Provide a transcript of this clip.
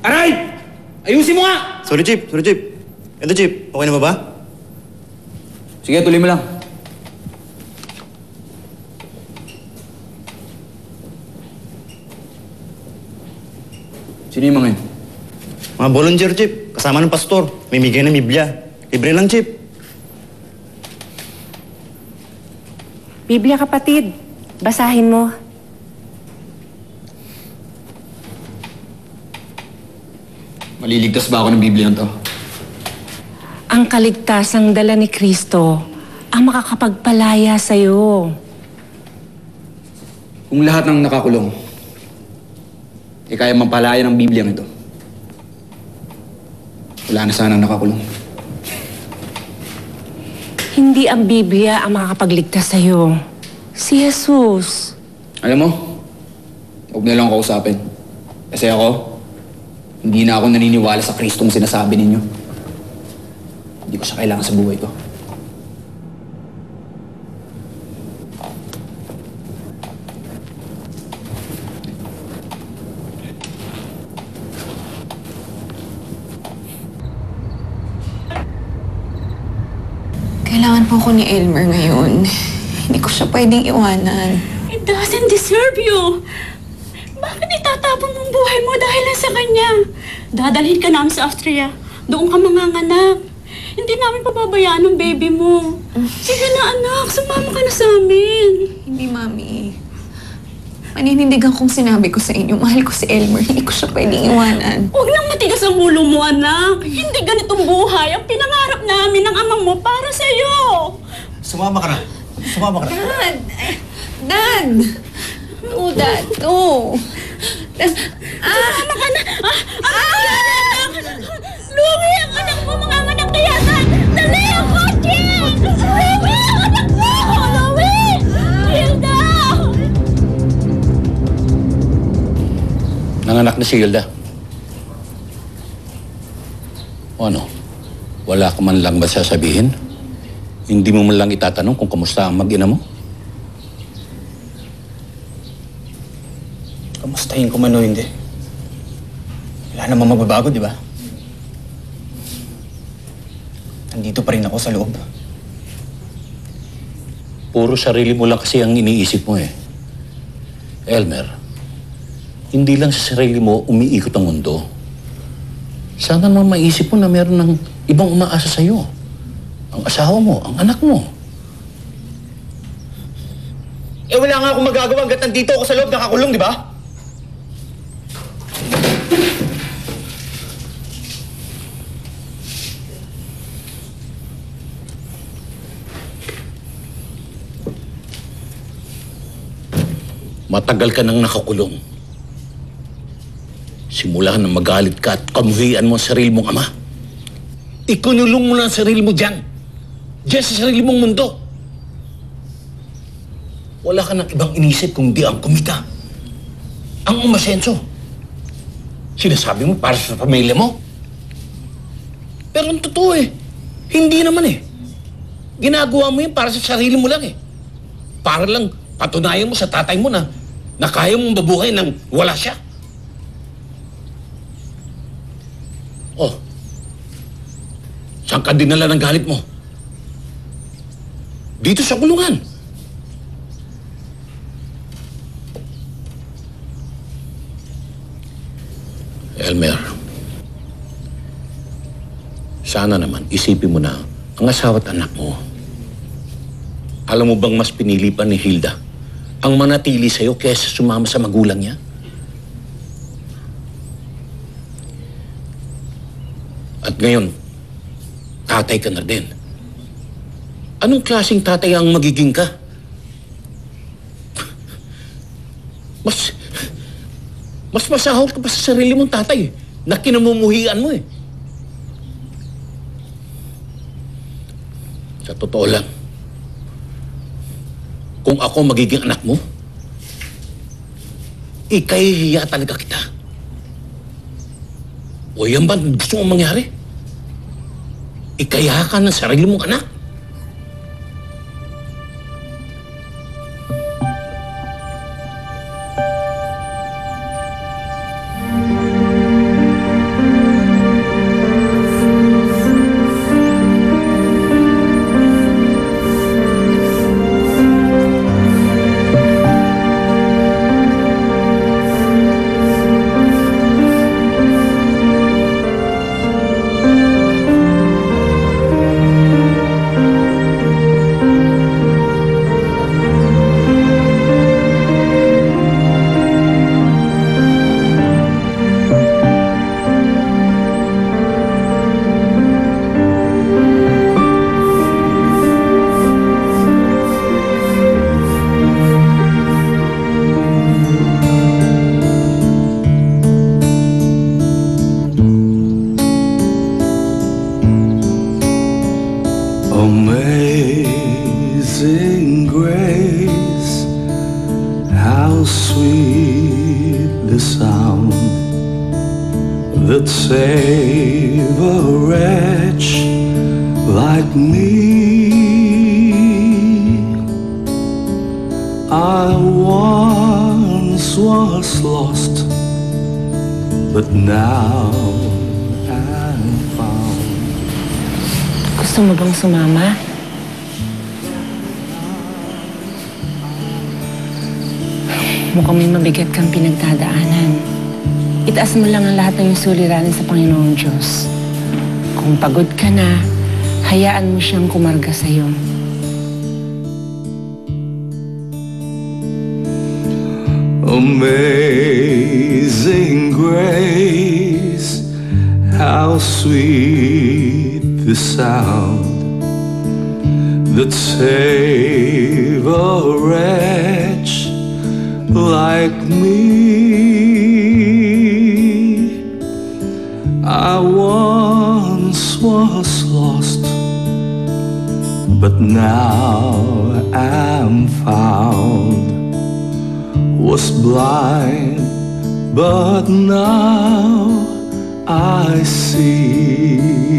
Aray! Ayusin mo nga! Sorry, Chief. Sorry, Chief. Ito, Chief. Okay na ba ba? Sige, tuloy mo lang. Sino yung mga yun? Mga volunteer, Chief. Kasama ng pastor. May migay ng Biblia. Libre lang, Chief. Biblia, kapatid. Basahin mo. Maliligtas ba ako ng Biblia to? Ang kaligtasang dala ni Kristo ang makakapagpalaya sa'yo. Kung lahat ng nakakulong, kaya mapalaya ng Biblia ito, wala na sana nakakulong. Hindi ang Biblia ang makakapagligtas sa'yo. Si Jesus. Alam mo, huwag na lang ako kausapin. Kasi ako, hindi na ako naniniwala sa Kristong sinasabi ninyo. Hindi ko siya kailangan sa buhay ko. Kailangan po ko ni Elmer ngayon. Hindi ko siya pwedeng iwanan. It doesn't deserve you. Bakit itatapon mong buhay mo dahil lang sa kanya? Dadalhin ka namin sa Austria. Doon ka manganganak. Hindi namin pababayaan ng baby mo. Sige na anak, sumama ka na sa amin. Hindi, Mami. Maninindigan kong sinabi ko sa inyo, mahal ko si Elmer. Hindi ko siya pwedeng iwanan. Huwag nang matigas ang ulo mo, anak. Hindi ganitong buhay ang pinangarap namin ng amang mo para sa'yo. Sumama ka na. Sumama ka na. Dad! Dad! No, Dad. No. Sumama ka na. Louie, ang anak mo, mga anak kaya yan. Dali ang kotse! Louie, ang anak mo! Louie! Hilda! Nanganak na si Hilda. O ano? Wala ka man lang ba sasabihin? Hindi mo man lang itatanong kung kamusta ang mag-ina mo? Kamustahin ko man o hindi. Wala namang magbabago, di ba? Nandito pa rin ako sa loob. Puro sarili mo lang kasi ang iniisip mo eh. Elmer, hindi lang sa sarili mo umiikot ang mundo. Sana naman maisip mo na meron ng ibang umaasa sa'yo. Ang asawa mo, ang anak mo. Eh wala nga akong magagawa hanggat nandito ako sa loob nakakulong, di ba? Matagal ka nang nakakulong. Simula na magalit ka at kamuhian mo ang sarili mong ama. Ikunulong mo na ang sarili mo dyan. Diyan sa sarili mong mundo. Wala ka nang ibang inisip kung di ang kumita. Ang umasenso. Sinasabi mo para sa pamilya mo. Pero ang totoo eh, hindi naman eh. Ginagawa mo yun para sa sarili mo lang eh. Para lang patunayan mo sa tatay mo na kaya mong mabuhay nang wala siya. Oh, saan ka dinala ng galit mo? Dito sa kulungan. Elmer, sana naman isipin mo na ang asawa at anak mo. Alam mo bang mas pinili pa ni Hilda ang manatili sa'yo kaysa sumama sa magulang niya? At ngayon, tatay ka na din. Anong klaseng tatay ang magiging ka? Mas masahol ka pa sa sarili mong tatay na kinamumuhian mo eh. Sa totoo lang, kung ako magiging anak mo, ikahihiya talaga kita. O yan ba gusto mong mangyari? Ikaya ka ng sarili mong anak. that save a wretch like me. I once was lost, but now I'm found. Gusto mo bang sumama? Mukhang may mabigat kang pinagdadaanan. Itaas mo lang ang lahat ng iyong suliranin sa Panginoong Diyos. Kung pagod ka na, hayaan mo siyang kumarga sa'yo. Amazing grace, how sweet the sound that saved a wretch like me. I once was lost, but now I'm found. Was blind, but now I see.